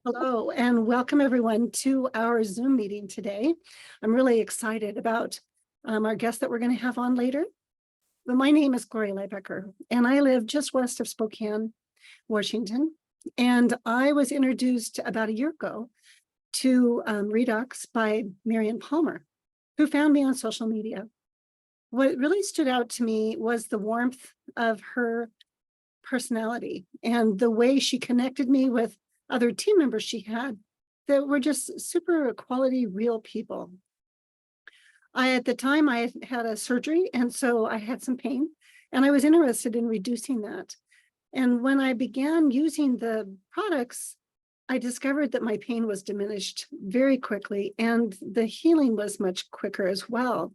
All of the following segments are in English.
Hello, and welcome everyone to our Zoom meeting today. I'm really excited about our guest that we're going to have on later. But my name is Gloria, and I live just west of Spokane, Washington. And I was introduced about a year ago to Redox by Marian, who found me on social media. What really stood out to me was the warmth of her personality and the way she connected me with other team members she had that were just super quality, real people. At the time, I had a surgery, and so I had some pain, and I was interested in reducing that. And when I began using the products, I discovered that my pain was diminished very quickly, and the healing was much quicker as well.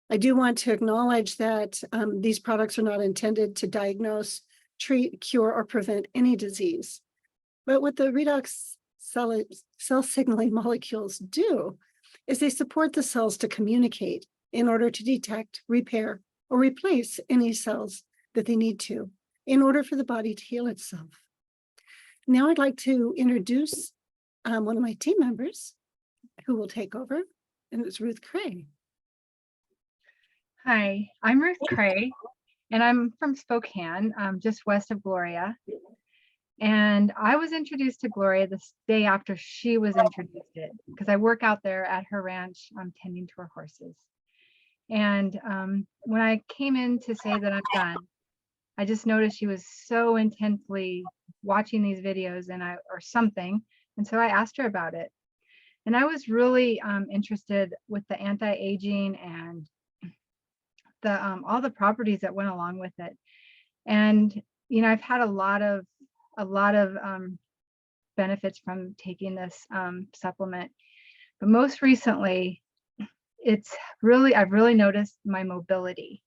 I do want to acknowledge that these products are not intended to diagnose, treat, cure, or prevent any disease. But what the redox cell signaling molecules do is they support the cells to communicate in order to detect, repair, or replace any cells that they need to in order for the body to heal itself. Now I'd like to introduce one of my team members who will take over, and it's Ruth Cray. Hi, I'm Ruth Cray, and I'm from Spokane, just west of Gloria. And I was introduced to Gloria the day after she was introduced it, because I work out there at her ranch, tending to her horses. And when I came in to say that I'm done, I just noticed she was so intensely watching these videos or something. And so I asked her about it. And I was really interested with the anti-aging and the all the properties that went along with it. And you know, I've had a lot of benefits from taking this supplement, but most recently I've really noticed my mobility.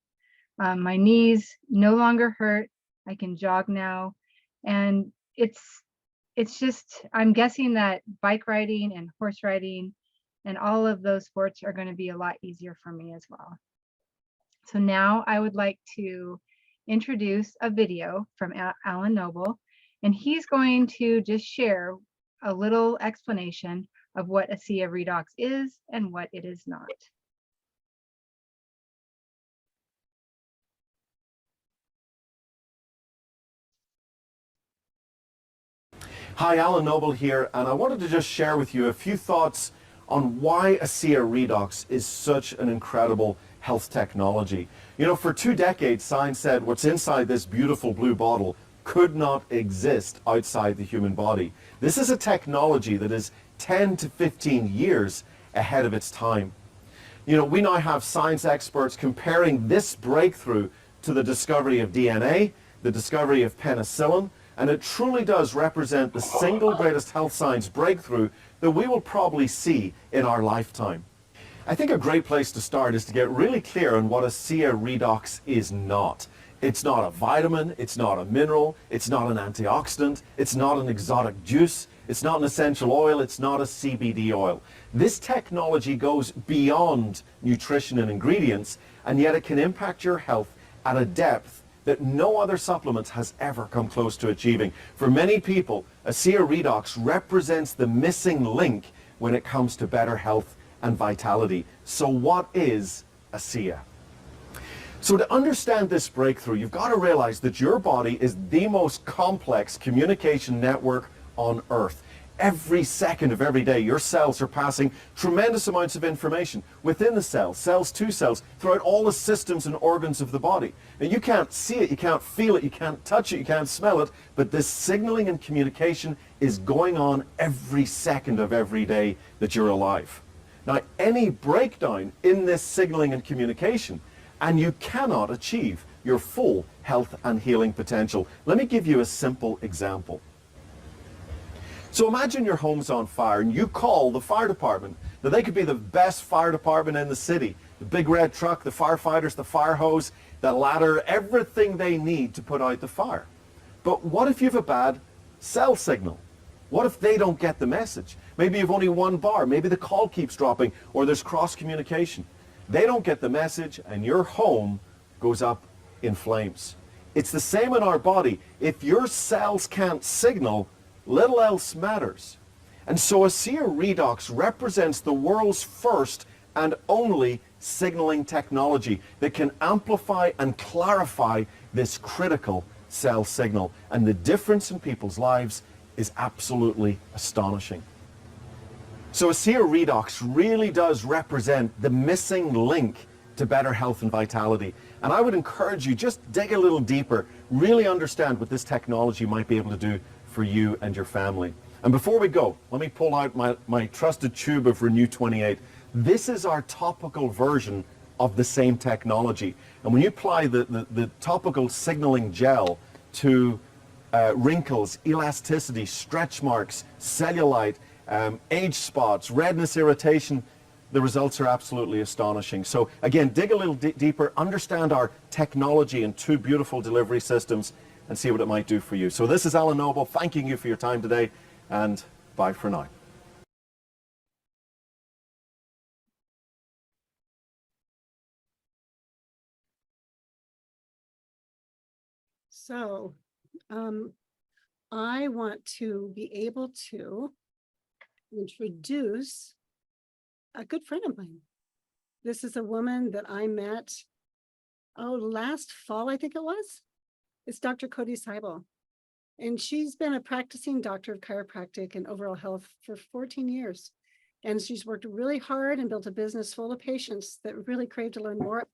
My knees no longer hurt. I can jog now, and it's just, I'm guessing that bike riding and horse riding and all of those sports are going to be a lot easier for me as well. So now I would like to introduce a video from Alan Noble, and he's going to just share a little explanation of what ASEA redox is and what it is not. Hi, Alan Noble here, and I wanted to just share with you a few thoughts on why ASEA redox is such an incredible health technology. You know, for 2 decades, science said what's inside this beautiful blue bottle could not exist outside the human body. This is a technology that is 10 to 15 years ahead of its time. You know, we now have science experts comparing this breakthrough to the discovery of DNA, the discovery of penicillin, and it truly does represent the single greatest health science breakthrough that we will probably see in our lifetime. I think a great place to start is to get really clear on what ASEA redox is not. It's not a vitamin, it's not a mineral, it's not an antioxidant, it's not an exotic juice, it's not an essential oil, it's not a CBD oil. This technology goes beyond nutrition and ingredients, and yet it can impact your health at a depth that no other supplement has ever come close to achieving. For many people, ASEA redox represents the missing link when it comes to better health and vitality. So what is ASEA? So to understand this breakthrough, you've got to realize that your body is the most complex communication network on Earth. Every second of every day, your cells are passing tremendous amounts of information within the cells, cells to cells, throughout all the systems and organs of the body. And you can't see it, you can't feel it, you can't touch it, you can't smell it, but this signaling and communication is going on every second of every day that you're alive. Now, any breakdown in this signaling and communication, and you cannot achieve your full health and healing potential. Let me give you a simple example. So imagine your home's on fire and you call the fire department. Now they could be the best fire department in the city. The big red truck, the firefighters, the fire hose, the ladder, everything they need to put out the fire. But what if you have a bad cell signal? What if they don't get the message? Maybe you've only one bar, maybe the call keeps dropping, or there's cross communication. They don't get the message and your home goes up in flames. It's the same in our body. If your cells can't signal, little else matters. And so ASEA Redox represents the world's first and only signaling technology that can amplify and clarify this critical cell signal. And the difference in people's lives is absolutely astonishing. So ASEA Redox really does represent the missing link to better health and vitality. And I would encourage you, just dig a little deeper, really understand what this technology might be able to do for you and your family. And before we go, let me pull out my trusted tube of Renew 28. This is our topical version of the same technology. And when you apply the topical signaling gel to wrinkles, elasticity, stretch marks, cellulite, age spots, redness, irritation, the results are absolutely astonishing. So again, dig a little deeper, understand our technology and two beautiful delivery systems, and see what it might do for you. So this is Alan Noble thanking you for your time today, and bye for now. So I want to be able to introduce a good friend of mine. This is a woman that I met, last fall, I think it was. It's Dr. Coty Sicble. And she's been a practicing doctor of chiropractic and overall health for 14 years. And she's worked really hard and built a business full of patients that really crave to learn more about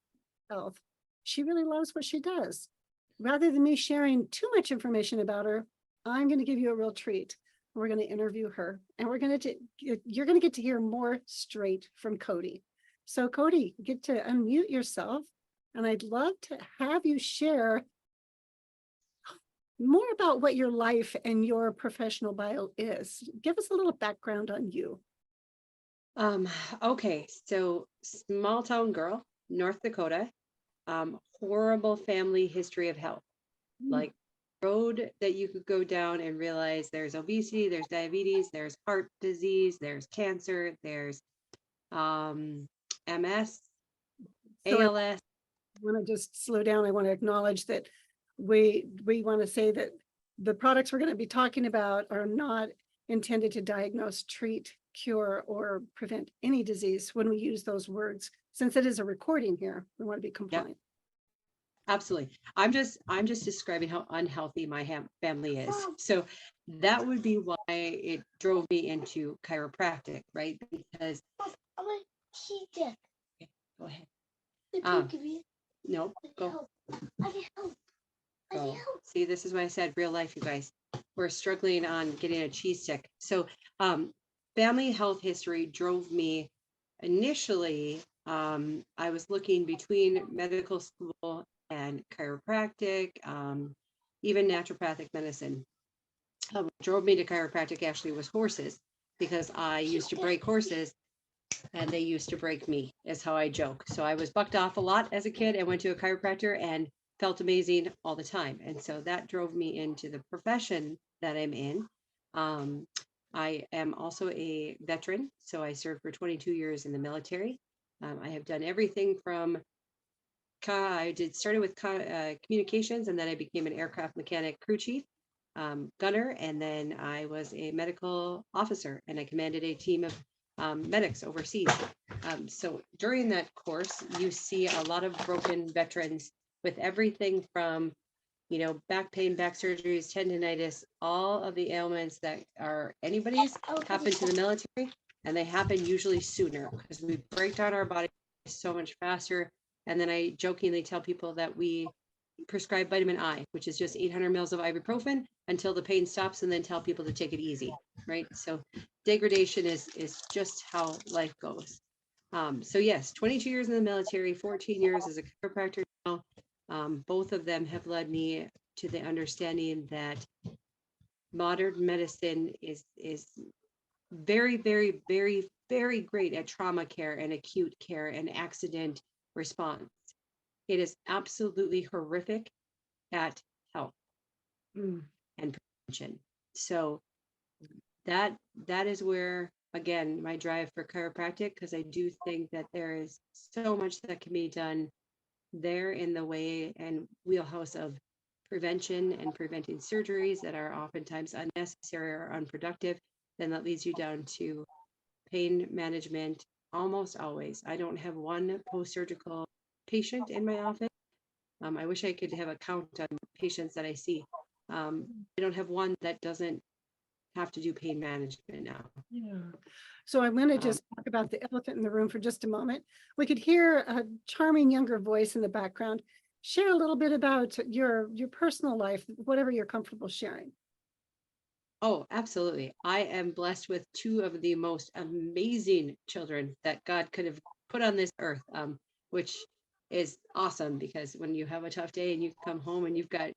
health. She really loves what she does. Rather than me sharing too much information about her, I'm going to give you a real treat. We're going to interview her, and you're going to get to hear more straight from Coty. So Coty, get to unmute yourself, and I'd love to have you share more about what your life and your professional bio is. Give us a little background on you. Okay, so small town girl, North Dakota, horrible family history of health, like road that you could go down and realize there's obesity, there's diabetes, there's heart disease, there's cancer, there's MS, So ALS. I want to just slow down. I want to acknowledge that we want to say that the products we're going to be talking about are not intended to diagnose, treat, cure, or prevent any disease when we use those words. Since it is a recording here, we want to be compliant. Absolutely. I'm just describing how unhealthy my family is. So that would be why it drove me into chiropractic, right? Because okay, go ahead. No, go. Go. See, this is why I said real life, you guys. We're struggling on getting a cheese stick. So family health history drove me initially. I was looking between medical school and chiropractic, even naturopathic medicine. What drove me to chiropractic actually was horses, because I used to break horses and they used to break me, is how I joke. So I was bucked off a lot as a kid and went to a chiropractor and felt amazing all the time. And so that drove me into the profession that I'm in. I am also a veteran, so I served for 22 years in the military. I have done everything from started with communications, and then I became an aircraft mechanic crew chief, gunner, and then I was a medical officer, and I commanded a team of medics overseas. So during that course, you see a lot of broken veterans with everything from, back pain, back surgeries, tendonitis, all of the ailments that are anybody's happen to the military, and they happen usually sooner because we break down our body so much faster. And then I jokingly tell people that we prescribe vitamin I, which is just 800 mils of ibuprofen until the pain stops, and then tell people to take it easy, right? So degradation is just how life goes. So yes, 22 years in the military, 14 years as a chiropractor now. Both of them have led me to the understanding that modern medicine is very, very, very, very great at trauma care and acute care and accident response. It is absolutely horrific at health and prevention. So that is where, again, my drive for chiropractic, because I do think that there is so much that can be done there in the way and wheelhouse of prevention and preventing surgeries that are oftentimes unnecessary or unproductive, then that leads you down to pain management almost always. I don't have one post-surgical patient in my office. I wish I could have a count on patients that I see. I don't have one that doesn't have to do pain management now. Yeah. So I'm going to just talk about the elephant in the room for just a moment. We could hear a charming younger voice in the background. Share a little bit about your personal life, whatever you're comfortable sharing. Oh, absolutely. I am blessed with two of the most amazing children that God could have put on this earth, which is awesome because when you have a tough day and you come home and you've got,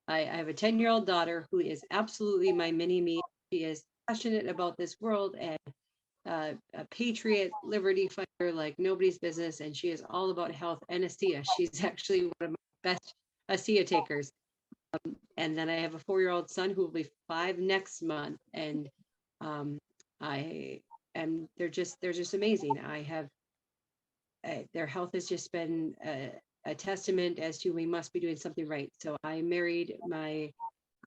I have a 10-year-old daughter who is absolutely my mini me. She is passionate about this world and a patriot, liberty fighter like nobody's business. And she is all about health and ASEA. She's actually one of my best ASEA takers. And then I have a 4-year-old son who will be 5 next month. And they're just amazing. Their health has just been a testament as to we must be doing something right. So I married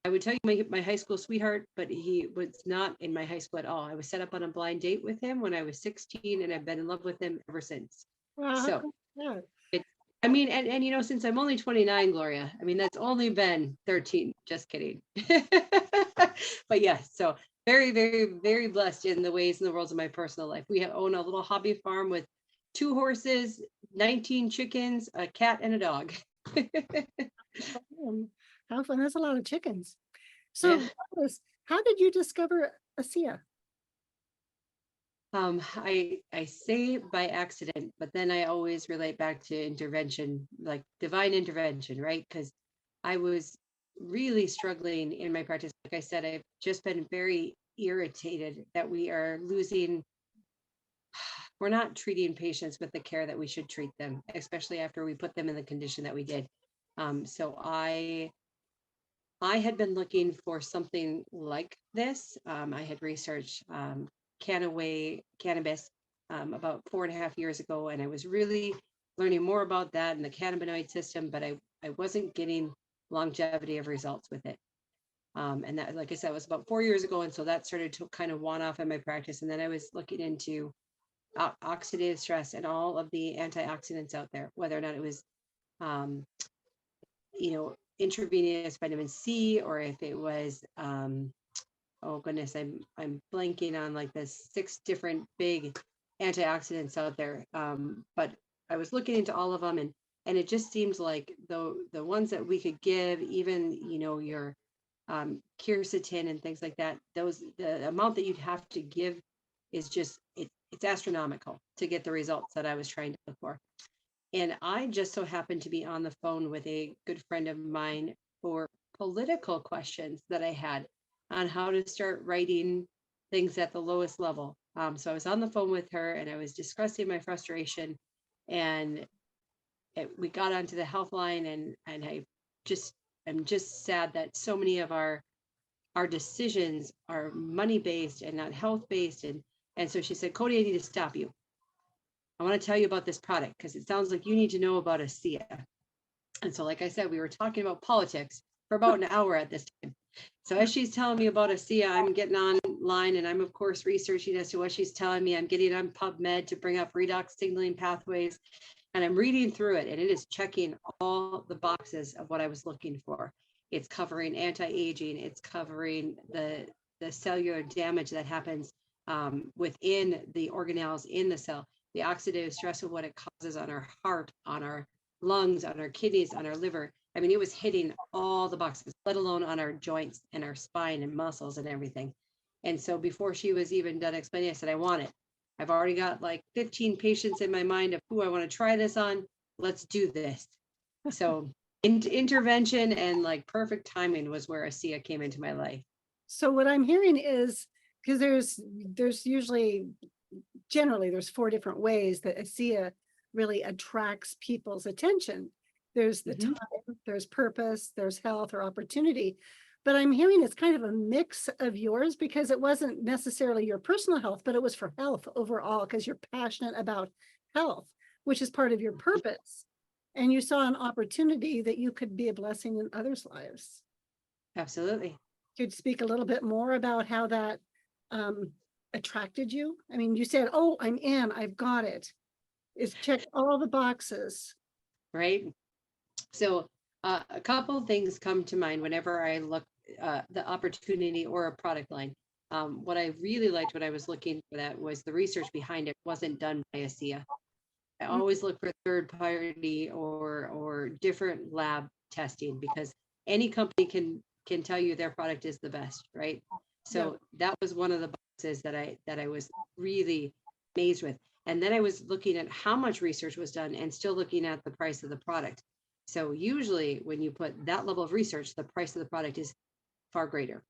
I would tell you my high school sweetheart, but he was not in my high school at all. I was set up on a blind date with him when I was 16 and I've been in love with him ever since. Wow, So yeah. I mean, and you know, since I'm only 29, Gloria, I mean, that's only been 13, just kidding. But yeah, so very, very, very blessed in the ways and the worlds of my personal life. We own a little hobby farm with 2 horses, 19 chickens, a cat, and a dog. How fun. That's a lot of chickens. So Yeah. how did you discover ASEA? I say by accident, but then I always relate back to intervention, like divine intervention, right? Because I was really struggling in my practice. Like I said, I've just been very irritated that we're not treating patients with the care that we should treat them, especially after we put them in the condition that we did. So I had been looking for something like this. I had researched cannabis about 4.5 years ago, and I was really learning more about that and the cannabinoid system, but I wasn't getting longevity of results with it. And that, like I said, was about 4 years ago, and so that started to kind of one off in my practice. And then I was looking into oxidative stress and all of the antioxidants out there, whether or not it was, intravenous vitamin C, or if it was, oh goodness, I'm blanking on like the 6 different big antioxidants out there. But I was looking into all of them, and it just seems like the ones that we could give, even your quercetin and things like that, the amount that you'd have to give is just it's astronomical to get the results that I was trying to look for. And I just so happened to be on the phone with a good friend of mine for political questions that I had on how to start writing things at the lowest level. So I was on the phone with her and I was discussing my frustration, and we got onto the health line, and I'm just sad that so many of our decisions are money based and not health based. And so she said, Coty, I need to stop you. I want to tell you about this product because it sounds like you need to know about ASEA. And so, like I said, we were talking about politics for about an hour at this time. So as she's telling me about ASEA, I'm getting online and I'm of course researching as to what she's telling me. I'm getting on PubMed to bring up redox signaling pathways, and I'm reading through it, and it is checking all the boxes of what I was looking for. It's covering anti-aging. It's covering the cellular damage that happens within the organelles in the cell, the oxidative stress of what it causes on our heart, on our lungs, on our kidneys, on our liver. I mean, it was hitting all the boxes, let alone on our joints and our spine and muscles and everything. And so before she was even done explaining, I said, I want it. I've already got like 15 patients in my mind of who I want to try this on. Let's do this. So intervention and like perfect timing was where ASEA came into my life. So what I'm hearing is, because there's generally there's 4 different ways that ASEA really attracts people's attention. There's the time, there's purpose, there's health or opportunity. But I'm hearing it's kind of a mix of yours, because it wasn't necessarily your personal health, but it was for health overall, because you're passionate about health, which is part of your purpose. and you saw an opportunity that you could be a blessing in others' lives. Absolutely. Could you speak a little bit more about how that attracted you? I mean, you said, oh, I'm in, I've got it. It's checked all the boxes. Right. So a couple of things come to mind whenever I look the opportunity or a product line. What I really liked when I was looking for that was the research behind it wasn't done by ASEA. I always look for third party or different lab testing, because any company can tell you their product is the best, right? So that was one of the boxes that I was really amazed with. And then I was looking at how much research was done and still looking at the price of the product. So usually when you put that level of research, the price of the product is far greater.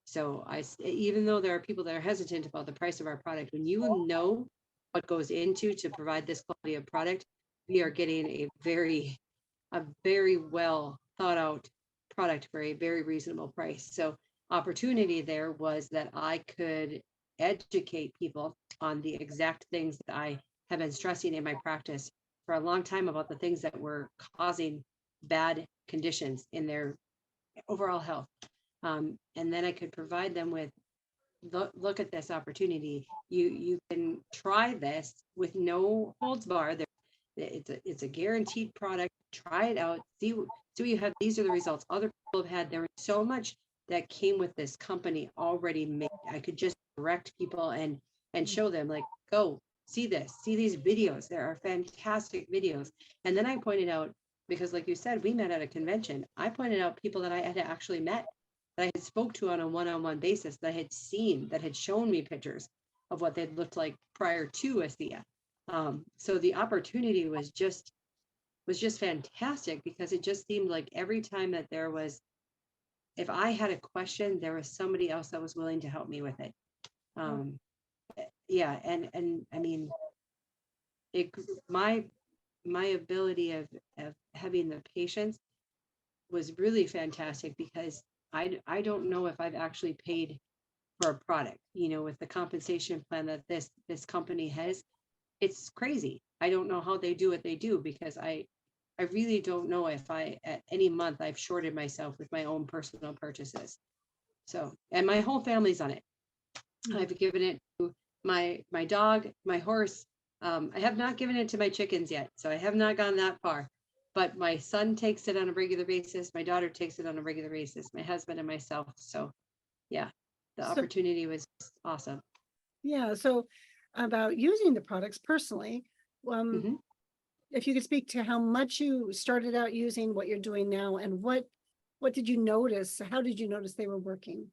So even though there are people that are hesitant about the price of our product, when you know what goes into to provide this quality of product, we are getting a very well thought out product for a very reasonable price. So opportunity there was that I could educate people on the exact things that I have been stressing in my practice for a long time about the things that were causing bad conditions in their overall health. And then I could provide them with, look at this opportunity. You can try this with no holds barred. It's a guaranteed product. Try it out. See what you have. These are the results other people have had. There was so much that came with this company already made. I could just direct people and show them, like, go see this, see these videos. There are fantastic videos. And then I pointed out, because like you said, we met at a convention. I pointed out people that I had actually met, that I had spoke to on a one-on-one basis, that I had seen, that had shown me pictures of what they'd looked like prior to ASEA. So the opportunity was just fantastic, because it just seemed like every time that there was, if I had a question, there was somebody else that was willing to help me with it. Yeah, and I mean, my ability of having the patience was really fantastic, because I don't know if I've actually paid for a product, with the compensation plan that this company has. It's crazy. I don't know how they do what they do, because I really don't know if at any month I've shorted myself with my own personal purchases. So, and my whole family's on it. I've given it to my dog, my horse. I have not given it to my chickens yet, so I have not gone that far. But my son takes it on a regular basis. My daughter takes it on a regular basis. My husband and myself. So, yeah, the opportunity was awesome. Yeah. So, about using the products personally, if you could speak to how much you started out using, what you're doing now, and what did you notice? How did you notice they were working?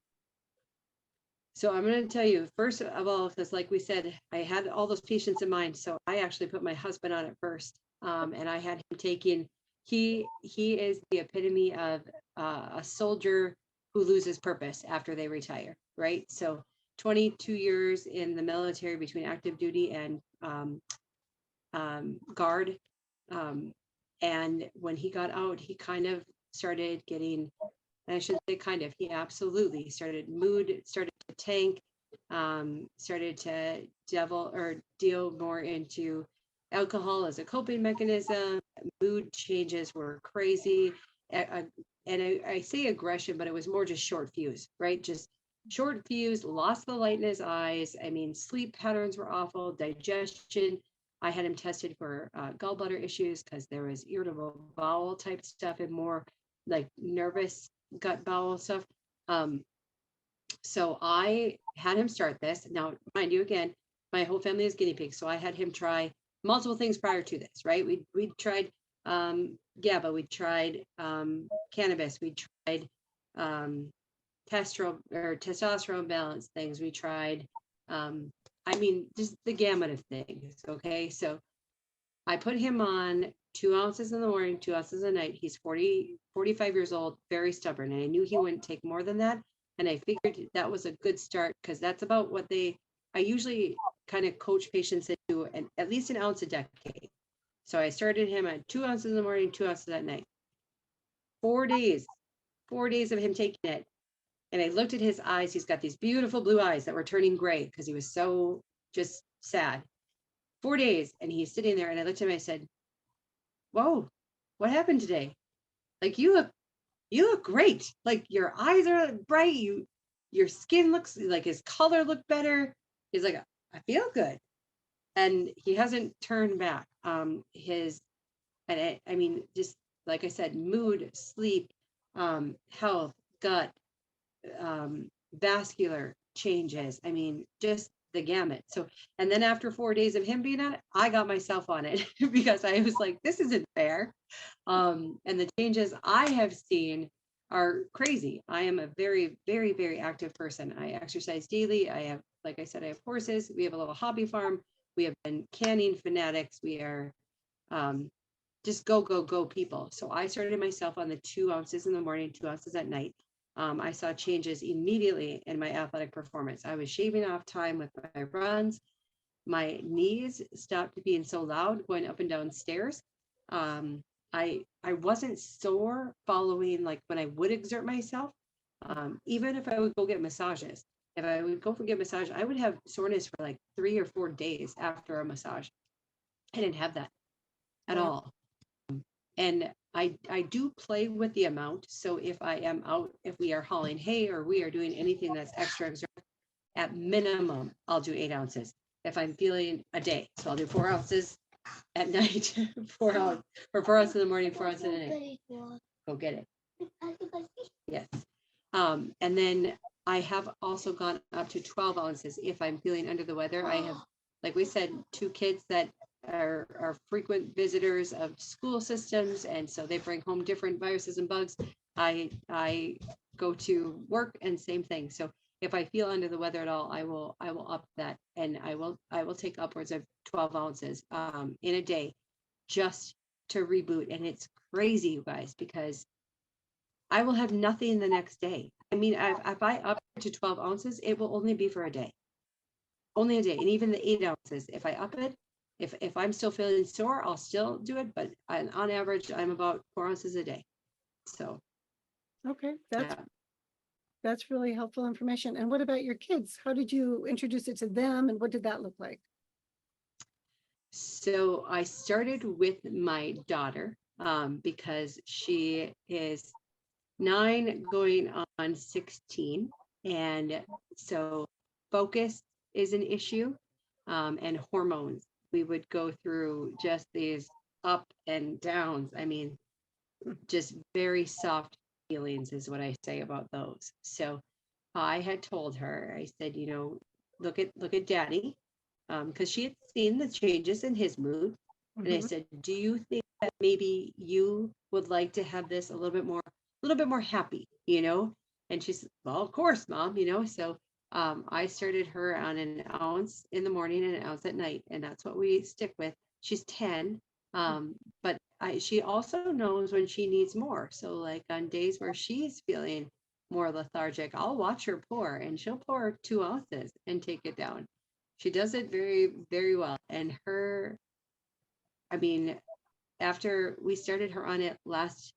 So I'm going to tell you, first of all, because like we said, I had all those patients in mind. So I actually put my husband on it first. And I had him taking, he is the epitome of a soldier who loses purpose after they retire, right? So 22 years in the military between active duty and guard. And when he got out, he kind of started getting, I should say kind of, he absolutely started to tank, started to deal more into alcohol as a coping mechanism. Mood changes were crazy. And I say aggression, but it was more just short fuse, right? Just short fuse, lost the light in his eyes. I mean, sleep patterns were awful, digestion. I had him tested for gallbladder issues because there was irritable bowel type stuff and more like nervous gut bowel stuff. So I had him start this. Now, mind you, again, my whole family is guinea pigs. So I had him try multiple things prior to this, right? We tried GABA, we tried cannabis, we tried testosterone balance things. We tried, I mean, just the gamut of things. Okay. So I put him on 2 ounces in the morning, 2 ounces at night. He's 45 years old, very stubborn. And I knew he wouldn't take more than that. And I figured that was a good start, because that's about what I usually kind of coach patients into at least an ounce a decade. So I started him at 2 ounces in the morning, 2 ounces at night. 4 days of him taking it. And I looked at his eyes. He's got these beautiful blue eyes that were turning gray because he was so just sad. 4 days. And he's sitting there, and I looked at him and I said, whoa, what happened today? Like, you look great. Like, your eyes are bright. Your skin looks like, his color looked better. He's like, I feel good. And he hasn't turned back. I mean, just like I said, mood, sleep, health, gut, vascular changes. I mean, just the gamut. So, and then after 4 days of him being on it, I got myself on it because I was like, this isn't fair. And the changes I have seen are crazy. I am a very, very, very active person. I exercise daily. I have, like I said, I have horses. We have a little hobby farm. We have been canning fanatics. We are just go people. So I started myself on the 2 ounces in the morning, 2 ounces at night. I saw changes immediately in my athletic performance. I was shaving off time with my runs. My knees stopped being so loud going up and down stairs. I wasn't sore following, like, when I would exert myself. Even if I would go get massages, if I would go get massage, I would have soreness for like 3 or 4 days after a massage. I didn't have that at all. And I do play with the amount. So if I am out, if we are hauling hay or we are doing anything that's extra, at minimum, I'll do 8 ounces. If I'm feeling a day, so I'll do 4 ounces at night, 4 ounces, or 4 ounces in the morning, 4 ounces in the night. Go get it. Yes. And then I have also gone up to 12 ounces if I'm feeling under the weather. I have, like we said, 2 kids that are frequent visitors of school systems, and so they bring home different viruses and bugs. I go to work and same thing. So if I feel under the weather at all, I will up that, and I will take upwards of 12 ounces in a day just to reboot. And it's crazy, you guys, because I will have nothing the next day. I mean, if I up to 12 ounces, it will only be for a day, only a day. And even the 8 ounces, if I up it, if I'm still feeling sore, I'll still do it. But on average, I'm about 4 ounces a day. So. Okay, that's really helpful information. And what about your kids? How did you introduce it to them, and what did that look like? So I started with my daughter because she is 9 going on 16. And so focus is an issue, and hormones. We would go through just these up and downs. I mean, just very soft feelings is what I say about those. So I had told her, I said, look at daddy, because she had seen the changes in his mood. And I said, do you think that maybe you would like to have this a little bit more happy, And she said, well, of course, Mom, So I started her on an ounce in the morning and an ounce at night, and that's what we stick with. She's 10, but she also knows when she needs more. So like on days where she's feeling more lethargic, I'll watch her pour, and she'll pour 2 ounces and take it down. She does it very, very well. And after we started her on it last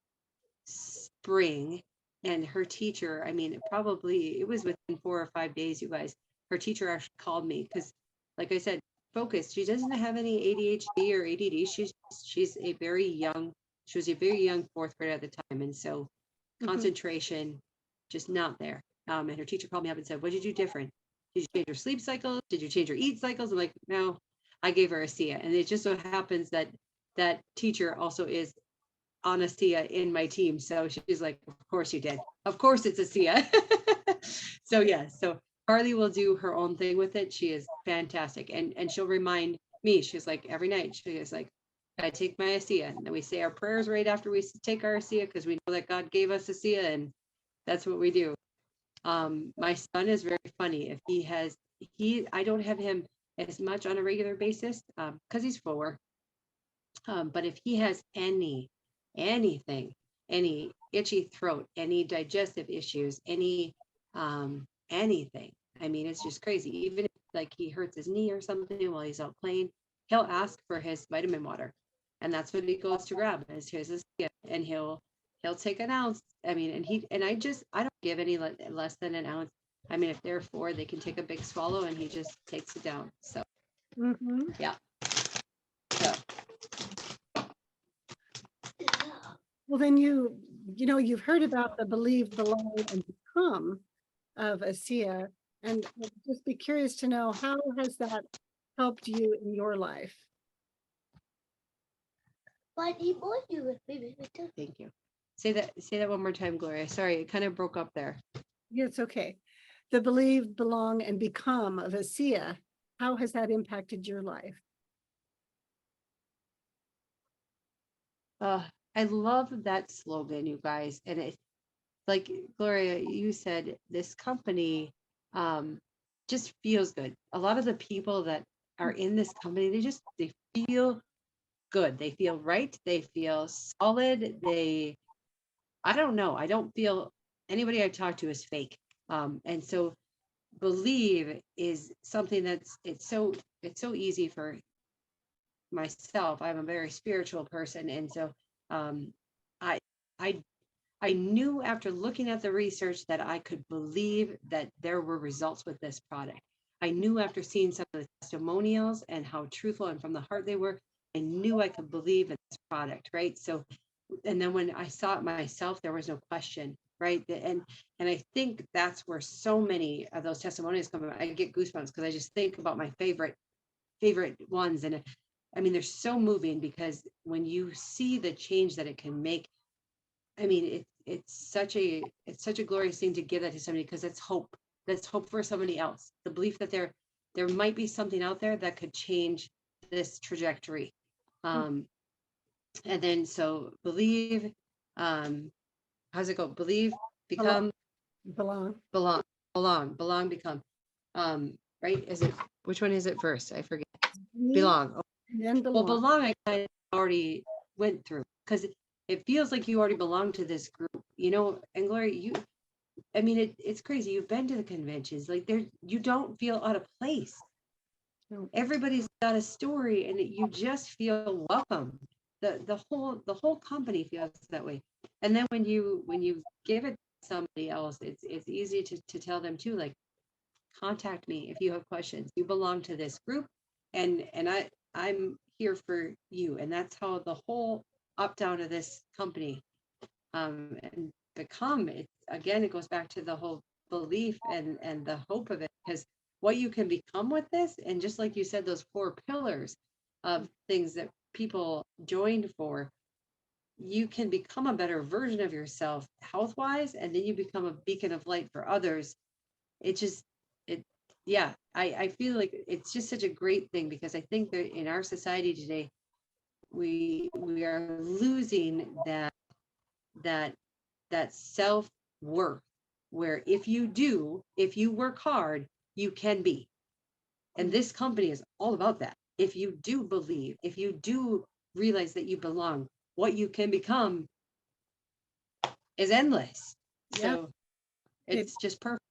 spring, and her teacher, it was within 4 or 5 days, you guys, her teacher actually called me because, like I said, focus. She doesn't have any ADHD or ADD. She was a very young 4th grader at the time. And so concentration, just not there. And her teacher called me up and said, what did you do different? Did you change your sleep cycles? Did you change your eat cycles? I'm like, no, I gave her ASEA. And it just so happens that teacher also is on ASEA in my team. So she's like, of course you did. Of course it's ASEA. So yeah, so Carley will do her own thing with it. She is fantastic. And she'll remind me, she's like, every night, she is like, I take my ASEA. And then we say our prayers right after we take our ASEA, because we know that God gave us ASEA, and that's what we do. My son is very funny. I don't have him as much on a regular basis because he's 4. But if he has anything, any itchy throat, any digestive issues, anything, it's just crazy. Even if like he hurts his knee or something while he's out playing, he'll ask for his vitamin water, and that's what he goes to grab is his ASEA, and he'll take an ounce. I don't give any less than an ounce. If they're 4, they can take a big swallow, and he just takes it down. So yeah. So Well, then you've heard about the believe, belong, and become of ASEA, and I'd just be curious to know, how has that helped you in your life? Thank you. Say that one more time, Gloria. Sorry, it kind of broke up there. Yeah, it's okay. The believe, belong, and become of ASEA, how has that impacted your life? I love that slogan, you guys. And it's like Gloria, you said, this company just feels good. A lot of the people that are in this company, they feel good. They feel right. They feel solid. I don't know. I don't feel anybody I talk to is fake. And so believe is something it's so easy for myself. I'm a very spiritual person. And so I I I knew after looking at the research that I could believe that there were results with this product. I knew after seeing some of the testimonials and how truthful and from the heart they were, I knew I could believe in this product, right? So, and then when I saw it myself, there was no question, right? And I think that's where so many of those testimonials come about. I get goosebumps because I just think about my favorite ones. And I mean, they're so moving because when you see the change that it can make, I mean, it's such a glorious thing to give that to somebody, because it's hope. That's hope for somebody else. The belief that there might be something out there that could change this trajectory. And then so believe, how's it go? Believe, become, Belong. become. Right? Is it, which one is it first? I forget. Believe, Belong. Oh, and then well, belong. belong I kind of already went through, because it feels like you already belong to this group, and Gloria, I mean, it's crazy. You've been to the conventions, like you don't feel out of place. No. Everybody's got a story and you just feel welcome. The whole company feels that way. And then when you give it to somebody else, it's easy to tell them too, like, contact me if you have questions. You belong to this group, and I'm here for you. And that's how the whole up down of this company and become it. Again, it goes back to the whole belief and the hope of it, because what you can become with this, and just like you said, those 4 pillars of things that people joined for, you can become a better version of yourself health wise, and then you become a beacon of light for others. Yeah, I feel like it's just such a great thing, because I think that in our society today, we are losing that self-worth, where if you work hard, you can be. And this company is all about that. If you do believe, if you do realize that you belong, what you can become is endless. Yeah. So it's just perfect.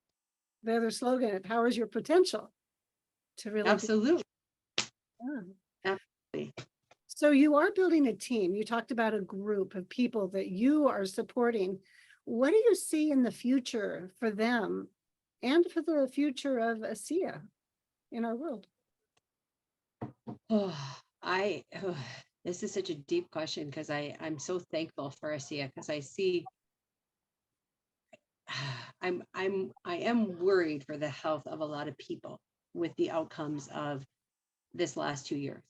The other slogan, it powers your potential to really. Absolutely. Absolutely. So you are building a team. You talked about a group of people that you are supporting. What do you see in the future for them and for the future of ASEA in our world? This is such a deep question, because I'm so thankful for ASEA, because I see I am worried for the health of a lot of people with the outcomes of this last 2 years,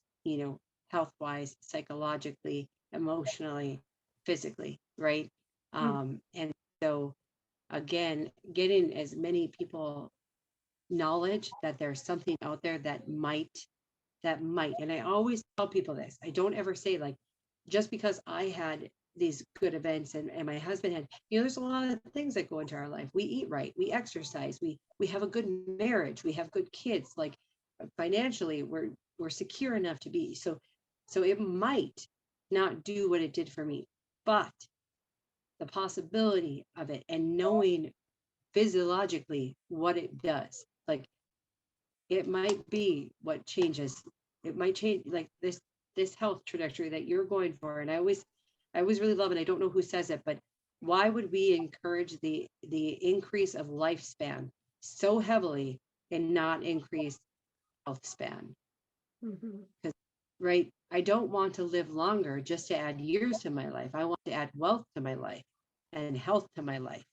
health wise, psychologically, emotionally, physically, right? And so again, getting as many people knowledge that there's something out there that might, and I always tell people this, I don't ever say, like, just because I had these good events and my husband had, there's a lot of things that go into our life. We eat right, we exercise, we have a good marriage, we have good kids, like financially we're secure enough to be, so it might not do what it did for me, but the possibility of it and knowing physiologically what it does, like, it might be what changes. It might change, like, this health trajectory that you're going for. And I always really love it. I don't know who says it, but why would we encourage the increase of lifespan so heavily and not increase health span? Because right? I don't want to live longer just to add years to my life. I want to add wealth to my life and health to my life.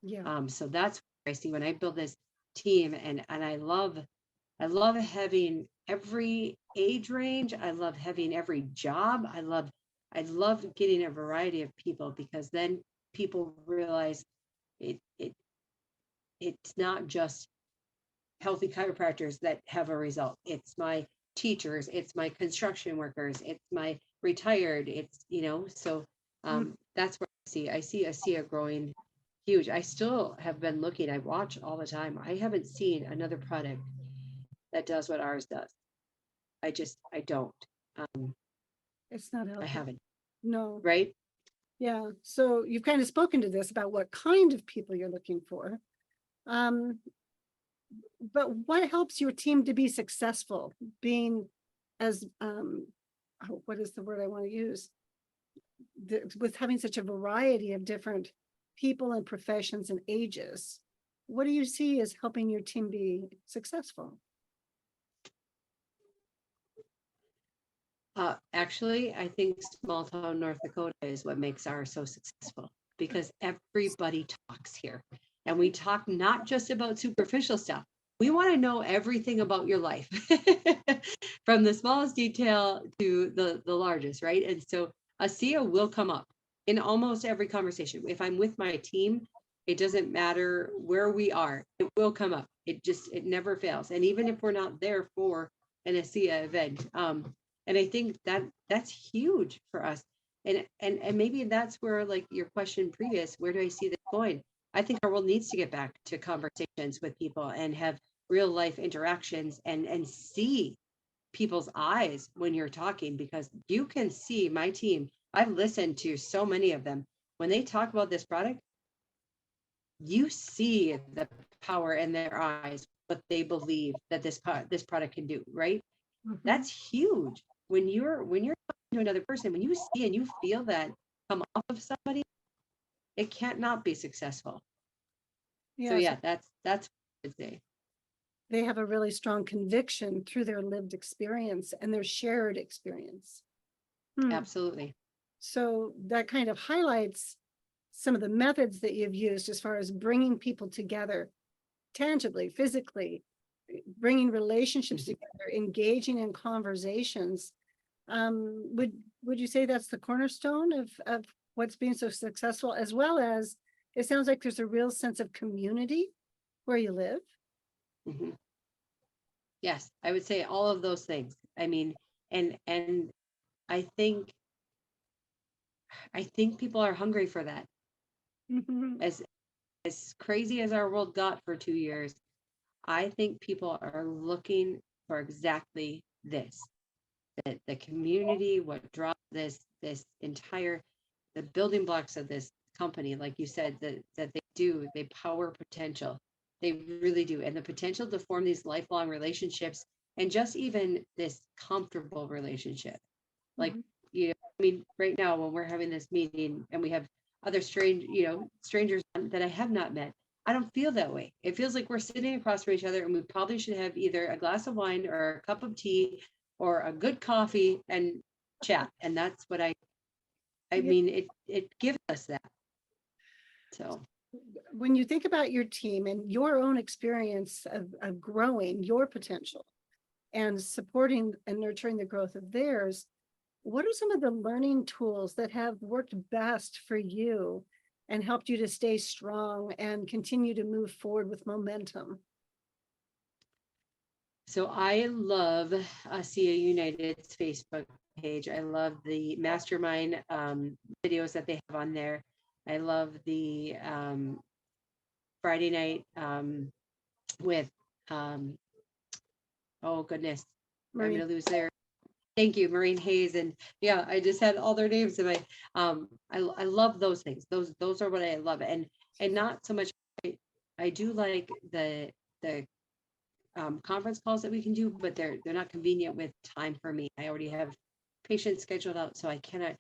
Yeah. So that's what I see when I build this team, and I love having every age range. I love having every job. I love getting a variety of people, because then people realize it it's not just healthy chiropractors that have a result. It's my teachers, it's my construction workers, it's my retired, it's, so that's where I see ASEA growing huge. I still have been looking, I watch all the time. I haven't seen another product that does what ours does. I don't. It's not I healthy. haven't, No. right? Yeah. So you've kind of spoken to this about what kind of people you're looking for. But what helps your team to be successful, being as what is the word I want to use? With having such a variety of different people and professions and ages, what do you see as helping your team be successful? Actually, I think small town North Dakota is what makes ours so successful, because everybody talks here, and we talk not just about superficial stuff. We want to know everything about your life, from the smallest detail to the largest, right? And so ASEA will come up in almost every conversation. If I'm with my team, it doesn't matter where we are, it will come up. It never fails. And even if we're not there for an ASEA event, and I think that's huge for us. And maybe that's where, like your question previous, where do I see this going? I think our world needs to get back to conversations with people and have real life interactions, and see people's eyes when you're talking, because you can see my team. I've listened to so many of them. When they talk about this product, you see the power in their eyes, what they believe that this product can do, right? That's huge. When you're talking to another person, when you see and you feel that come off of somebody, it can't not be successful. So Yes, yeah, that's what I would say. they have a really strong conviction through their lived experience and their shared experience. Absolutely. So that kind of highlights some of the methods that you've used as far as bringing people together tangibly, physically, bringing relationships together, engaging in conversations. Would you say that's the cornerstone of what's been so successful, as well as it sounds like there's a real sense of community where you live? hmm Yes, I would say all of those things. I mean, and I think people are hungry for that. As crazy as our world got for 2 years, I think people are looking for exactly this. The community, what draws this entire, the building blocks of this company, like you said, that they power potential. They really do. And the potential to form these lifelong relationships, and just even this comfortable relationship. Like, I mean, right now when we're having this meeting and we have other strangers that I have not met, I don't feel that way. It feels like we're sitting across from each other, and we probably should have either a glass of wine or a cup of tea or a good coffee and chat. And that's what I mean, it gives us that. So When you think about your team and your own experience of growing your potential and supporting and nurturing the growth of theirs, what are some of the learning tools that have worked best for you and helped you to stay strong and continue to move forward with momentum? So I love ASEA United's Facebook page. I love the mastermind videos that they have on there. I love the Friday night with oh goodness, I'm gonna lose their. Thank you, Maureen Hayes, and yeah, I just had all their names in my. I love those things. Those are what I love, and not so much. I do like the conference calls that we can do, but they're not convenient with time for me. I already have patients scheduled out, so I cannot.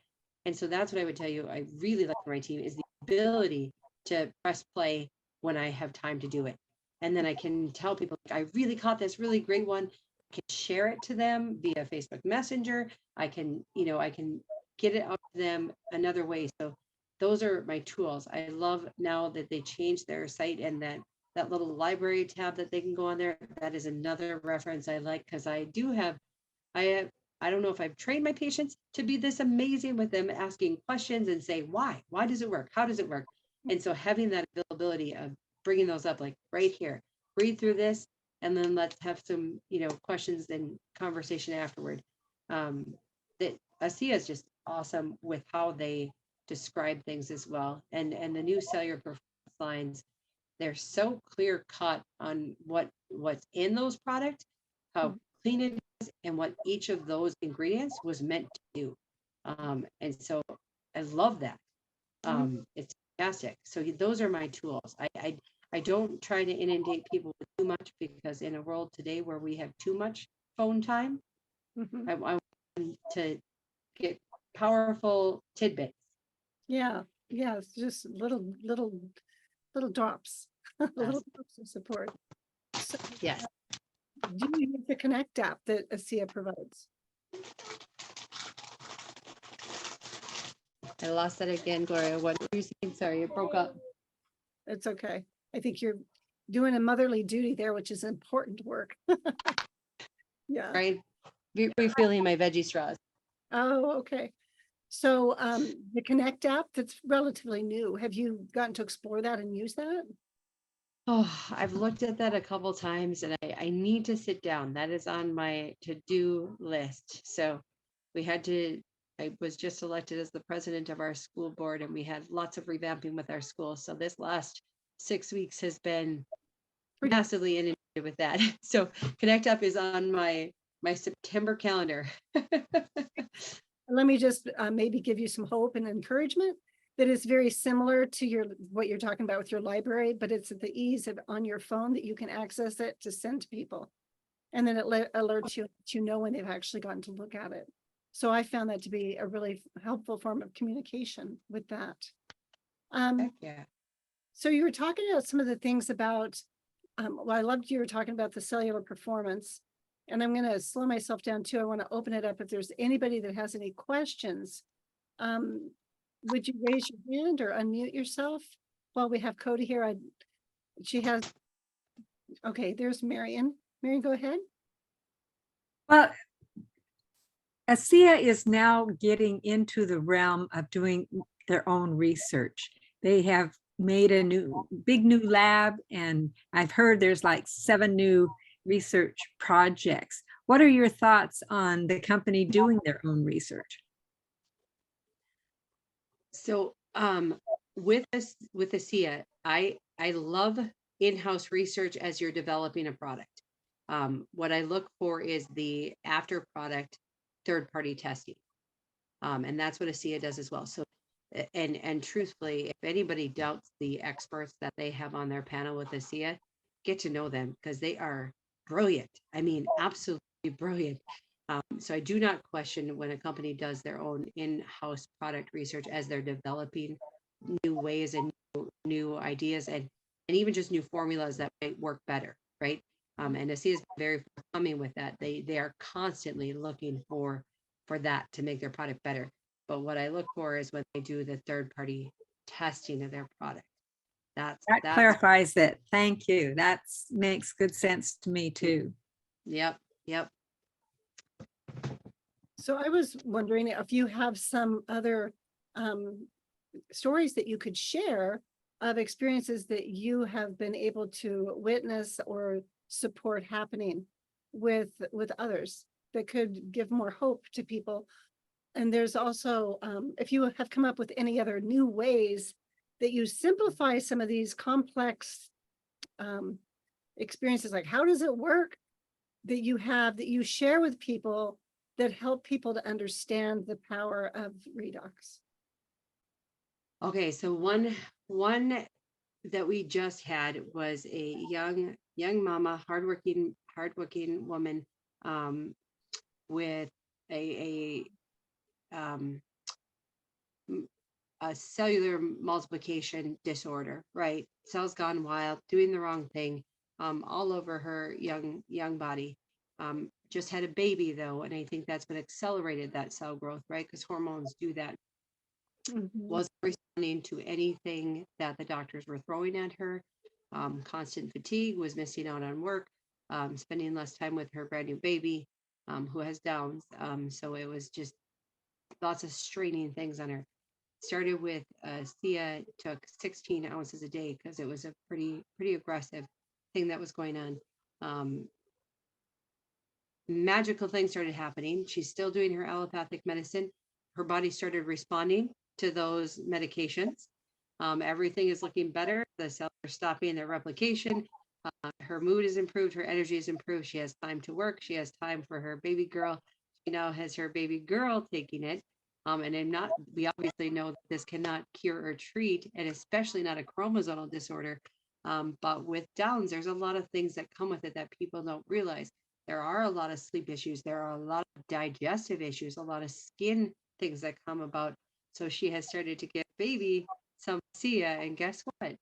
And so that's what I would tell you. I really like my team is the ability to press play when I have time to do it, and then I can tell people, like, I really caught this really great one. can share it to them via Facebook Messenger. I can, I can get it out to them another way. So those are my tools. I love now that they changed their site, and that little library tab that they can go on there. That is another reference I like, because I don't know if I've trained my patients to be this amazing with them asking questions and say, why does it work? How does it work? And so having that availability of bringing those up, like right here, read through this, and then let's have some, questions and conversation afterward. That ASEA is just awesome with how they describe things as well. And the new cellular performance lines, they're so clear cut on what's in those products, how clean it is, and what each of those ingredients was meant to do. And so I love that. It's fantastic. So those are my tools. I don't try to inundate people with too much, because in a world today where we have too much phone time, I want them to get powerful tidbits. Yeah, it's just little drops, little drops of support. So, Yes. do you use the Connect app that ASEA provides? I lost that again, Gloria. What were you saying? Sorry, it broke up. It's okay. I think you're doing a motherly duty there, which is important work. Yeah. Right. Refilling my veggie straws. Oh, okay. So the Connect app, that's relatively new. Have you gotten to explore that and use that? Oh, I've looked at that a couple times, and I need to sit down. That is on my to-do list. So I was just elected as the president of our school board, and we had lots of revamping with our school. So this last 6 weeks has been massively inundated with that. So Connect Up is on my September calendar. Let me just maybe give you some hope and encouragement that is very similar to what you're talking about with your library, but it's at the ease of on your phone that you can access it to send to people. And then it alerts you, when they've actually gotten to look at it. So I found that to be a really helpful form of communication with that. Yeah. So you were talking about some of the things about, I loved you were talking about the cellular performance, and I'm going to slow myself down too. I want to open it up if there's anybody that has any questions. Would you raise your hand or unmute yourself while we have Coty here? Okay, there's Marian. Marian, go ahead. Well, ASEA is now getting into the realm of doing their own research. They have made a big new lab, and I've heard there's like 7 new research projects. What are your thoughts on the company doing their own research? So with ASEA, I love in-house research as you're developing a product. What I look for is the after product third-party testing. And that's what ASEA does as well. So, and truthfully, if anybody doubts the experts that they have on their panel with ASEA, get to know them, because they are brilliant. I mean, absolutely brilliant. So I do not question when a company does their own in-house product research as they're developing new ways and new ideas, and even just new formulas that might work better, right? And ASEA is very forthcoming with that. They are constantly looking for that to make their product better. But what I look for is when they do the third-party testing of their product. That clarifies it. Thank you. That makes good sense to me too. Yep. So I was wondering if you have some other stories that you could share of experiences that you have been able to witness or support happening with others that could give more hope to people. And there's also, if you have come up with any other new ways that you simplify some of these complex experiences, like how does it work, that you share with people that help people to understand the power of redox. Okay, so one that we just had was a young mama, hardworking woman, with a cellular multiplication disorder, right? Cells gone wild, doing the wrong thing, all over her young body. just had a baby though, and I think that's what accelerated that cell growth, right? Because hormones do that. Mhm. Wasn't responding to anything that the doctors were throwing at her. Constant fatigue, was missing out on work, spending less time with her brand new baby, who has Downs. So it was just lots of straining things on her. Started with ASEA, took 16 ounces a day because it was a pretty aggressive thing that was going on. Magical things started happening. She's still doing her allopathic medicine. Her body started responding to those medications. Everything is looking better. The cells are stopping their replication. Her mood is improved. Her energy is improved. She has time to work. She has time for her baby girl. She now has her baby girl taking it. And I'm not, we obviously know that this cannot cure or treat, and especially not a chromosomal disorder. But with Downs, there's a lot of things that come with it that people don't realize. There are a lot of sleep issues. There are a lot of digestive issues, a lot of skin things that come about. So she has started to give baby some ASEA, and guess what?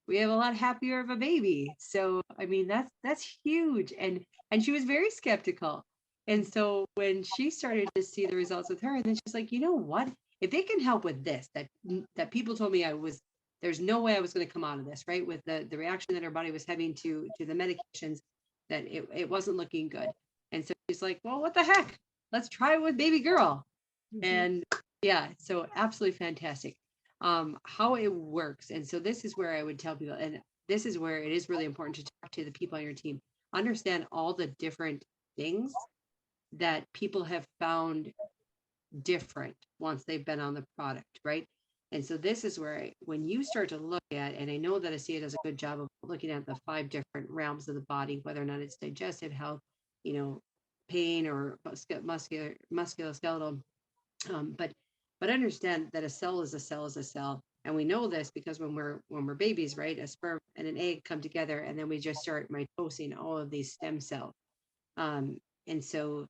We have a lot happier of a baby. So I mean, that's huge. And she was very skeptical. And so when she started to see the results with her, and then she's like, you know what? If they can help with this, that people told me there's no way I was going to come out of this, right? With the reaction that her body was having to the medications, that it wasn't looking good. And so she's like, well, what the heck? Let's try it with baby girl. And yeah, so absolutely fantastic. How it works. And so this is where I would tell people, and this is where it is really important to talk to the people on your team. Understand all the different things that people have found different once they've been on the product, right? And so this is where when you start to look at, and I know that ASEA does a good job of looking at the 5 different realms of the body, whether or not it's digestive health, pain, or musculoskeletal. But understand that a cell is a cell is a cell. And we know this because when we're babies, right, a sperm and an egg come together, and then we just start mitosing all of these stem cells. And so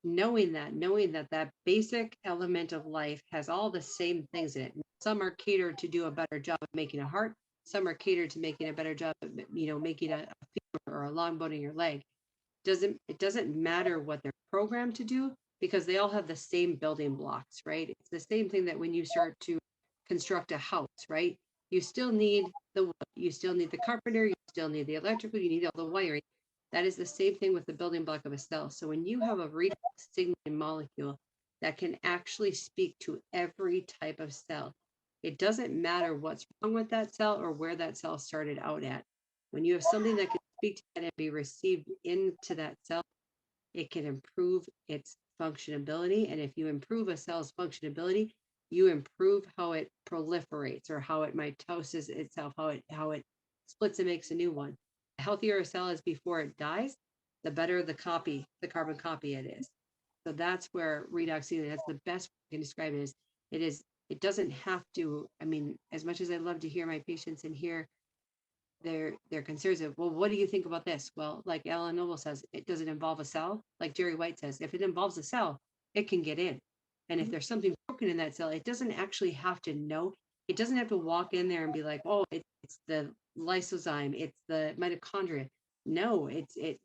knowing that basic element of life has all the same things in it. Some are catered to do a better job of making a heart. Some are catered to making a better job of, making a femur or a long bone in your leg. It doesn't matter what they're programmed to do, because they all have the same building blocks, right? It's the same thing that when you start to construct a house, right? You still need the wood, you still need the carpenter, you still need the electrical, you need all the wiring. That is the same thing with the building block of a cell. So when you have a redox signaling molecule that can actually speak to every type of cell, it doesn't matter what's wrong with that cell or where that cell started out at. When you have something that can speak to that and be received into that cell, it can improve its functionability. And if you improve a cell's functionability, you improve how it proliferates, or how it mitoses itself, how it splits and makes a new one. The healthier a cell is before it dies, the better the carbon copy it is. So that's where redox healing, that's the best way I can describe it, it doesn't have to, I mean, as much as I love to hear my patients and hear their concerns of, well, what do you think about this? Well, like Alan Noble says, it doesn't involve a cell. Like Jerry White says, if it involves a cell, it can get in. And if there's something broken in that cell, it doesn't actually have to know. It doesn't have to walk in there and be like, oh, it's the lysozyme, it's the mitochondria. No, it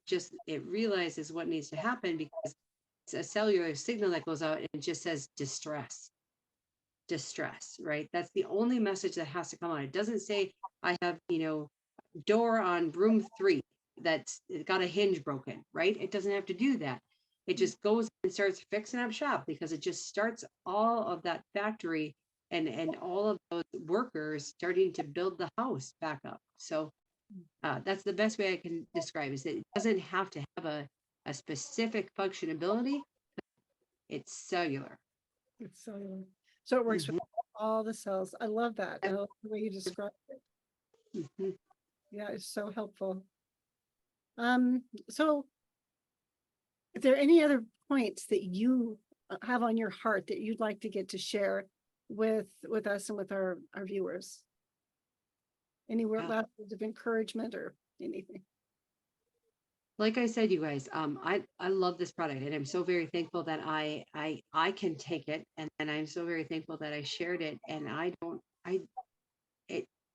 realizes what needs to happen, because it's a cellular signal that goes out, and it just says distress, right? That's the only message that has to come out. It doesn't say, I have, door on room 3 that's got a hinge broken, right? It doesn't have to do that. It just goes and starts fixing up shop, because it just starts all of that factory and all of those workers starting to build the house back up. So that's the best way I can describe it, is that it doesn't have to have a specific functionality. It's cellular. It's cellular. So it works with all the cells. I love that. I love the way you described it. Mm-hmm. Yeah, it's so helpful. So if there are any other points that you have on your heart that you'd like to get to share with us and with our viewers, any last words of encouragement or anything? Like I said, you guys, I love this product, and I'm so very thankful that I can take it, and I'm so very thankful that I shared it. And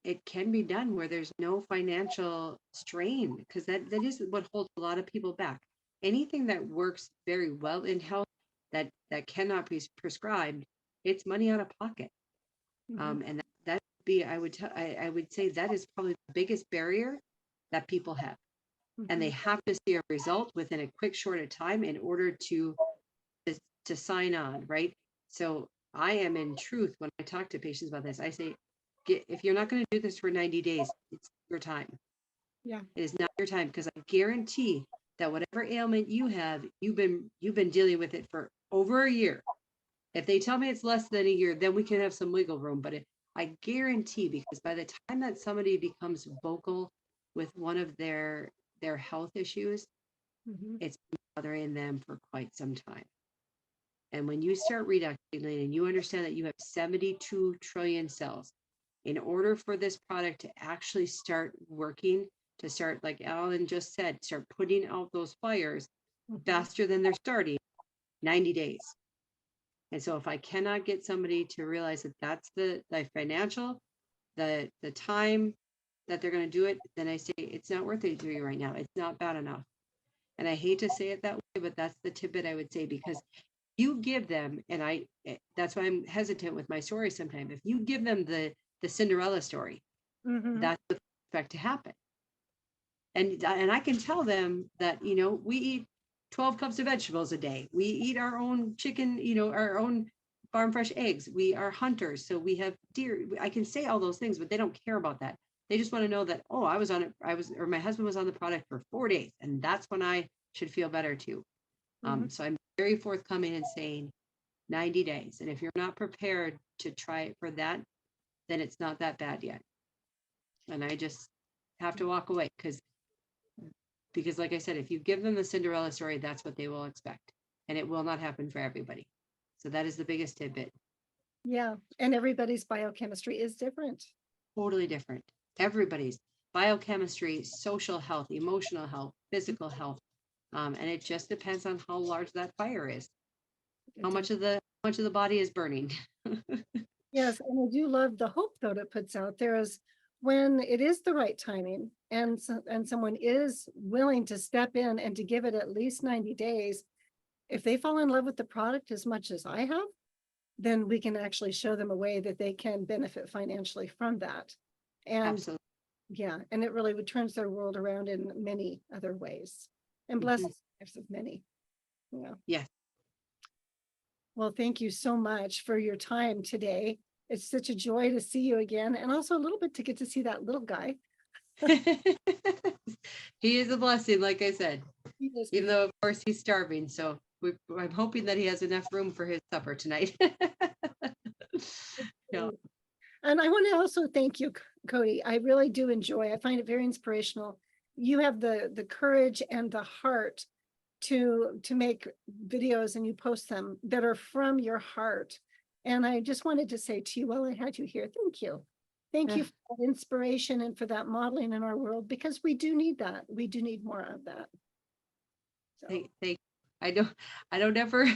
it can be done where there's no financial strain, because that is what holds a lot of people back. anything that works very well in health that cannot be prescribed, it's money out of pocket. And that would be, I would say that is probably the biggest barrier that people have. And they have to see a result within a quick, short of time in order to sign on, right? So I am in truth, when I talk to patients about this, I say, if you're not going to do this for 90 days, it's your time. Yeah. It is not your time, because I guarantee that whatever ailment you have, you've been dealing with it for over a year. If they tell me it's less than a year, then we can have some wiggle room. But I guarantee, because by the time that somebody becomes vocal with one of their health issues, it's been bothering them for quite some time. And when you start redoxing and you understand that you have 72 trillion cells, in order for this product to actually start working, to start, like Alan just said, start putting out those fires faster than they're starting, 90 days. And so if I cannot get somebody to realize that that's the financial, the time that they're going to do it, then I say it's not worth it to you right now. It's not bad enough. And I hate to say it that way, but that's the tidbit I would say, because you give them, and that's why I'm hesitant with my story sometimes. If you give them the Cinderella story, that's what they expect to happen. And I can tell them that, we eat 12 cups of vegetables a day. We eat our own chicken, our own farm fresh eggs. We are hunters, so we have deer. I can say all those things, but they don't care about that. They just want to know that, oh, I was on it. Or my husband was on the product for 4 days, and that's when I should feel better too. So I'm very forthcoming in saying 90 days. And if you're not prepared to try it for that, then it's not that bad yet. And I just have to walk away, because like I said, if you give them the Cinderella story, that's what they will expect. And it will not happen for everybody. So that is the biggest tidbit. Yeah. And everybody's biochemistry is different. Totally different. Everybody's biochemistry, social health, emotional health, physical health. And it just depends on how large that fire is. How much of the body is burning. Yes. And I do love the hope that it puts out there is when it is the right timing and someone is willing to step in and to give it at least 90 days, if they fall in love with the product as much as I have, then we can actually show them a way that they can benefit financially from that. And Absolutely. yeah, and it really would turn their world around in many other ways and bless the lives of many. Yeah. Yes. Well, thank you so much for your time today. It's such a joy to see you again, and also a little bit to get to see that little guy. He is a blessing, like I said, He is even though of course he's starving. So I'm hoping that he has enough room for his supper tonight. Yeah. And I want to also thank you, Coty. I really do I find it very inspirational. You have the courage and the heart to make videos, and you post them that are from your heart. And I just wanted to say to you, while I had you here, thank you. Thank you for that inspiration and for that modeling in our world, because we do need that. We do need more of that. So. I don't ever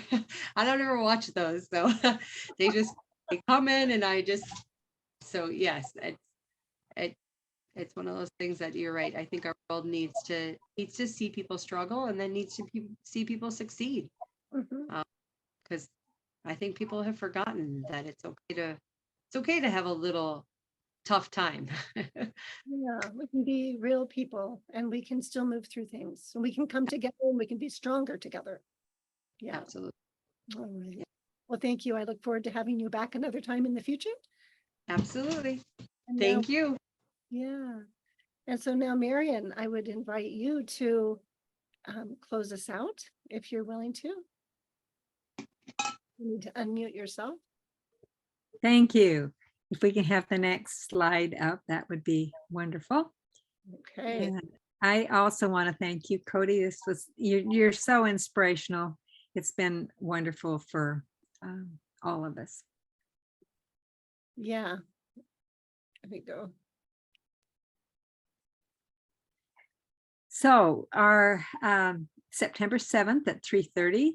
watch those. So they come in, and so yes, it's one of those things that you're right. I think our world needs to see people struggle, and then needs to see people succeed. Because I think people have forgotten that it's okay to have a little tough time. Yeah, we can be real people, and we can still move through things, and we can come together, and we can be stronger together. Yeah. Absolutely. All right. Yeah. Well, thank you. I look forward to having you back another time in the future. Absolutely. And Thank you. Yeah. And so now, Marian, I would invite you to close us out if you're willing to. You need to unmute yourself. Thank you. If we can have the next slide up, that would be wonderful. Okay. And I also want to thank you, Coty. You're so inspirational. It's been wonderful for all of us. Yeah. There we go. So our September 7th at 3:30,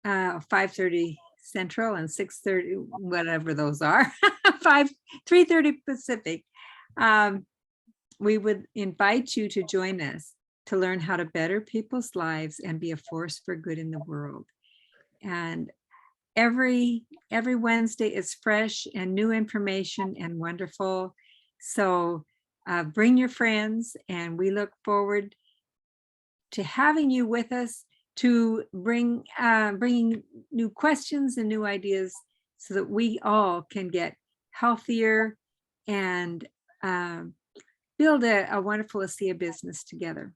5:30 Central and 6:30, whatever those are, 3:30 Pacific. We would invite you to join us to learn how to better people's lives and be a force for good in the world. And every Wednesday is fresh and new information and wonderful. So bring your friends, and we look forward to having you with us to bringing new questions and new ideas so that we all can get healthier and build a wonderful ASEA business together.